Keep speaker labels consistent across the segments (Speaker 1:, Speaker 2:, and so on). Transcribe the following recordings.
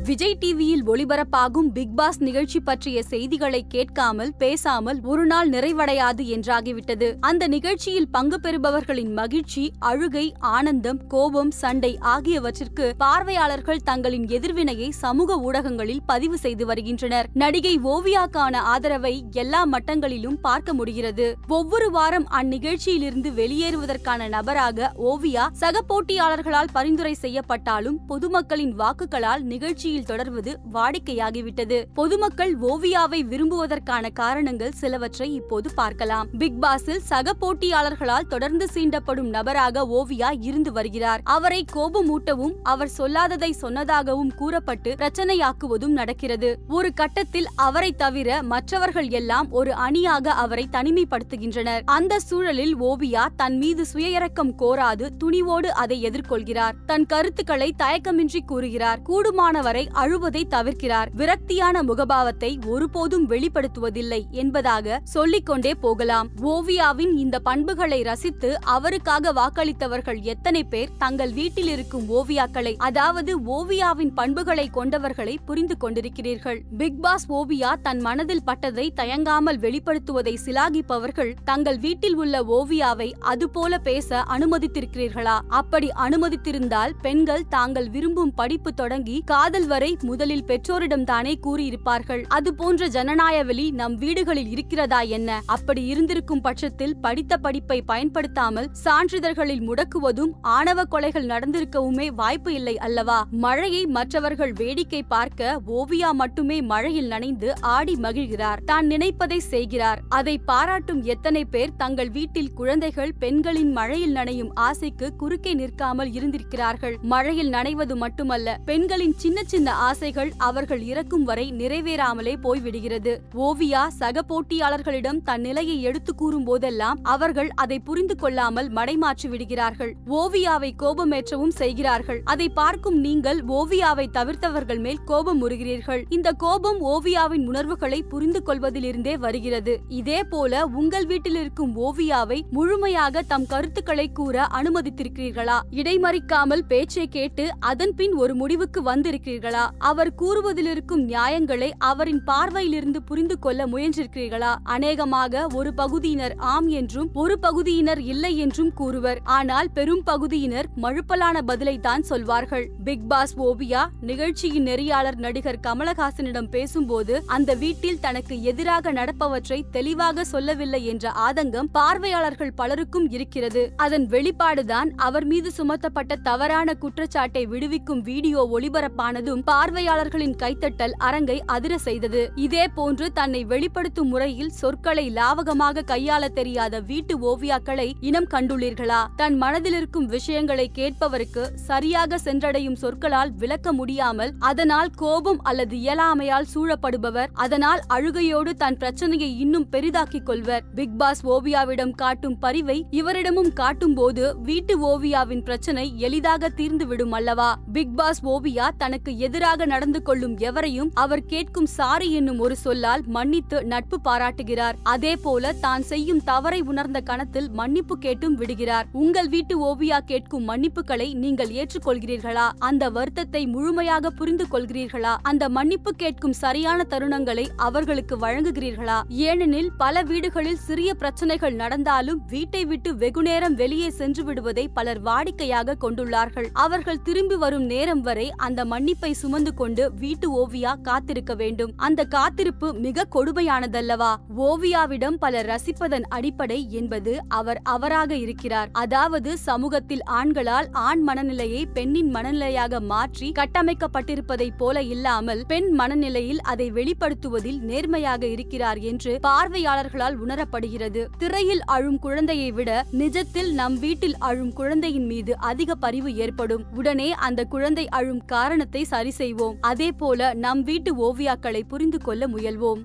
Speaker 1: விஜய் டிவியில் ஒளிபரப்பாகும் big pass நிகழ்ச்சி பற்றிய செய்திகளை கேட்காமல் பேசாமல் ஒரு நாள் நிறைவடையாது என்றாகிவிட்டது. அந்த நிகழ்ச்சியில் பங்கு பெறுபவர்களின் மகிழ்ச்சி, அழுகை, ஆனந்தம், கோபம், சண்டை ஆகியவற்றிற்கு பார்வையாளர்கள் தங்களின் எதிர்வினையை சமூக ஊடகங்களில் பதிவு செய்து வருகின்றனர். நடிகை ஓவியாக்கான ஆதரவை எல்லா மட்டங்களிலும் பார்க்க முடிகிறது. ஒவ்வொரு வாரம் அந்நிகழ்ச்சியிலிருந்து வெளியேறுவதற்கான நபராக ஓவியா சக போட்டியாளர்களால் பரிந்துரை செய்யப்பட்டாலும் பொதுமக்களின் வாக்குகளால் நிகழ்ச்சியில் தொடர்வது வாடிக்கையாகிவிட்டது. பொதுமக்கள் ஓவியாவை விரும்புவதற்கான காரணங்கள் சிலவற்றை இப்போது பார்க்கலாம். பிக் பாஸில் சக போட்டியாளர்களால் தொடர்ந்து சீண்டப்படும் நபராக ஓவியா இருந்து வருகிறார். அவரை கோபமூட்டவும் அவர் சொல்லாததை சொன்னதாகவும் கூறப்பட்டு பிரச்சனையாக்குவதும் நடக்கிறது. ஒரு கட்டத்தில் அவரை தவிர மற்றவர்கள் எல்லாம் ஒரு அணியாக அவரை தனிமைப்படுத்துகின்றனர். அந்த சூழலில் ஓவியா தன் மீது சுயஇரக்கம் கோராது துணிவோடு அதை எதிர்கொள்கிறார். தன் கருத்துக்களை தயக்கமின்றி கூறுகிறார். கூடுமானவரை அழுவதை தவிர்க்கிறார். விரக்தியான முகபாவத்தை ஒருபோதும் வெளிப்படுத்துவதில்லை என்பதாக சொல்லிக்கொண்டே போகலாம். ஓவியாவின் இந்த பண்புகளை ரசித்து அவருக்காக வாக்களித்தவர்கள் எத்தனை பேர் தங்கள் வீட்டில் இருக்கும் ஓவியாக்களை, அதாவது ஓவியாவின் பண்புகளை கொண்டவர்களை புரிந்து கொண்டிருக்கிறீர்கள்? பிக் பாஸ் ஓவியா தன் மனதில் பட்டதை தயங்காமல் வெளிப்படுத்துவதை சிலாகிப்பவர்கள் தங்கள் வீட்டில் உள்ள ஓவியாவை அதுபோல பேச அனுமதித்திருக்கிறீர்களா? அப்படி அனுமதித்திருந்தால் பெண்கள் தாங்கள் விரும்பும் படிப்பு தொடங்கி காதல் வரை முதலில் பெற்றோரிடம் தானே கூறியிருப்பார்கள். அதுபோன்ற ஜனநாயக வழி நம் வீடுகளில் இருக்கிறதா என்ன? அப்படி இருந்திருக்கும் பட்சத்தில் படித்த படிப்பை பயன்படுத்தாமல் சான்றிதழ்களில் முடக்குவதும் ஆணவ கொலைகள் நடந்திருக்கவுமே வாய்ப்பு இல்லை அல்லவா? மழையை மற்றவர்கள் வேடிக்கை பார்க்க ஓவியா மட்டுமே மழையில் நனைந்து ஆடி மகிழ்கிறார். தான் நினைப்பதை செய்கிறார். அதை பாராட்டும் எத்தனை பேர் தங்கள் வீட்டில் குழந்தைகள் பெண்களின் மழையில் நனையும் ஆசைக்கு குறுக்கே நிற்காமல் இருந்திருக்கிறார்கள். மழையில் நனைவது மட்டுமல்ல, பெண்களின் சின்ன சின்ன ஆசைகள் அவர்கள் இறக்கும் வரை நிறைவேறாமலே போய்விடுகிறது. ஓவியா சக போட்டியாளர்களிடம் தன் நிலையை எடுத்து கூறும் போதெல்லாம் அவர்கள் அதை புரிந்து கொள்ளாமல் மடைமாற்றி விடுகிறார்கள். ஓவியாவை கோபமேற்றவும் செய்கிறார்கள். அதை பார்க்கும் நீங்கள் ஓவியாவை தவிர்த்தவர்கள் மேல் கோபம் உறுகிறீர்கள். இந்த கோபம் ஓவியாவின் உணர்வுகளை புரிந்து கொள்வதிலிருந்தே வருகிறது. இதே போல உங்கள் வீட்டில் இருக்கும் ஓவியாவை முழுமையாக தம் கருத்துக்களை கூற அனுமதித்திருக்கிறீர்களா? இடைமறிக்காமல் பேச்சை கேட்டு அதன் பின் ஒரு முடிவுக்கு வந்திருக்கிறீர்களா? அவர் கூறுவதிலிருக்கும் நியாயங்களை அவரின் பார்வையிலிருந்து புரிந்து கொள்ள முயன்றிருக்கிறீர்களா? அநேகமாக ஒரு பகுதியினர் ஆம் என்றும் ஒரு பகுதியினர் இல்லை என்றும் கூறுவர். ஆனால் பெரும் பகுதியினர் மழுப்பலான பதிலை தான் சொல்வார்கள். பிக் பாஸ் ஓவியா நிகழ்ச்சியின் நெறியாளர் நடிகர் கமலஹாசனிடம் பேசும்போது அந்த வீட்டில் தனக்கு எதிராக நடப்பவற்றை தெளிவாக சொல்லவில்லை என்ற ஆதங்கம் பார்வையாளர்கள் பலருக்கும் இருக்கிறது. அதன் வெளிப்பாடுதான் அவர் மீது சுமத்தப்பட்ட தவறான குற்றச்சாட்டை விடுவிக்கும் வீடியோ ஒளிபரப்பானதும் பார்வையாளர்களின் கைத்தட்டல் அரங்கை அதிர செய்தது. இதே போன்று தன்னை வெளிப்படுத்தும் முறையில் சொற்களை லாவகமாக கையாள தெரியாத வீட்டு ஓவியாக்களை இனம் கண்டுள்ளீர்களா? தன் மனதில் இருக்கும் விஷயங்களை கேட்பவருக்கு சரியாக சென்றடையும் சொற்களால் விளக்க முடியாமல் அதனால் கோபம் அல்லது இயலாமையால் சூழப்படுபவர், அதனால் அழுகையோடு தன் பிரச்சனையை இன்னும் பெரிதாக்கிக் கொள்வர். பிக் பாஸ் ஓவியாவிடம் காட்டும் பரிவை இவரிடமும் காட்டும் போது வீட்டு ஓவியாவின் பிரச்சனை எளிதாக தீர்ந்துவிடும் அல்லவா? பிக் பாஸ் ஓவியா தனக்கு எதிராக நடந்து கொள்ளும் எவரையும் அவர் கேட்கும் சாரி என்னும் ஒரு சொல்லால் மன்னித்து நட்பு பாராட்டுகிறார். அதே போல தான் செய்யும் தவறை உணர்ந்த கணத்தில் மன்னிப்பு கேட்டும் விடுகிறார். உங்கள் வீட்டு ஓவியா கேட்கும் மன்னிப்புகளை நீங்கள் ஏற்றுக்கொள்கிறீர்களா? அந்த வருத்தத்தை முழுமையாக புரிந்து கொள்கிறீர்களா? அந்த மன்னிப்பு கேட்கும் சரியான தருணங்களை அவர்களுக்கு வழங்குகிறீர்களா? ஏனெனில் பல வீடுகளில் சிறிய பிரச்சனைகள் நடந்தாலும் வீட்டை விட்டு வெகுநேரம் வெளியே சென்று விடுவதை பலர் வாடிக்கையாக கொண்டுள்ளார்கள். அவர்கள் திரும்பி வரும் நேரம் வரை அந்த மன்னிப்பை சுமந்து கொண்டு வீட்டு ஓவியா காத்திருக்க வேண்டும். அந்த காத்திருப்பு மிக கொடுமையானதல்லவா? ஓவியாவிடம் பலர் ரசிப்பதன் அடிப்படை என்பது அவர் அவராக இருக்கிறார். அதாவது சமூகத்தில் ஆண்களால் ஆண் மனநிலையை பெண்ணின் மனநிலையாக மாற்றி கட்டமைக்கப்பட்டிருப்பதை போல இல்லாமல் பெண் மனநிலையில் அதை வெளிப்படுத்துவதில் நேர்மையாக இருக்கிறார் என்று பார்வையாளர்களால் உணரப்படுகிறது. திரையில் அழும் குழந்தையை விட நிஜத்தில் நம் வீட்டில் அழும் குழந்தையின் மீது அதிக பரிவு ஏற்படும். உடனே அந்த குழந்தை அழும் காரணத்தை சரி செய்வோம். அதே போல நம் வீட்டு ஓவியாக்களை புரிந்து கொள்ள முயல்வோம்.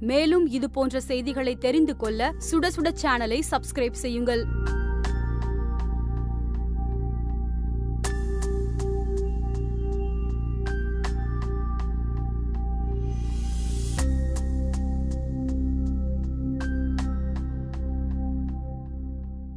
Speaker 1: மேலும் இது போன்ற செய்திகளை தெரிந்து கொள்ள சுட சுட சேனலை சப்ஸ்கிரைப் செய்யுங்கள்.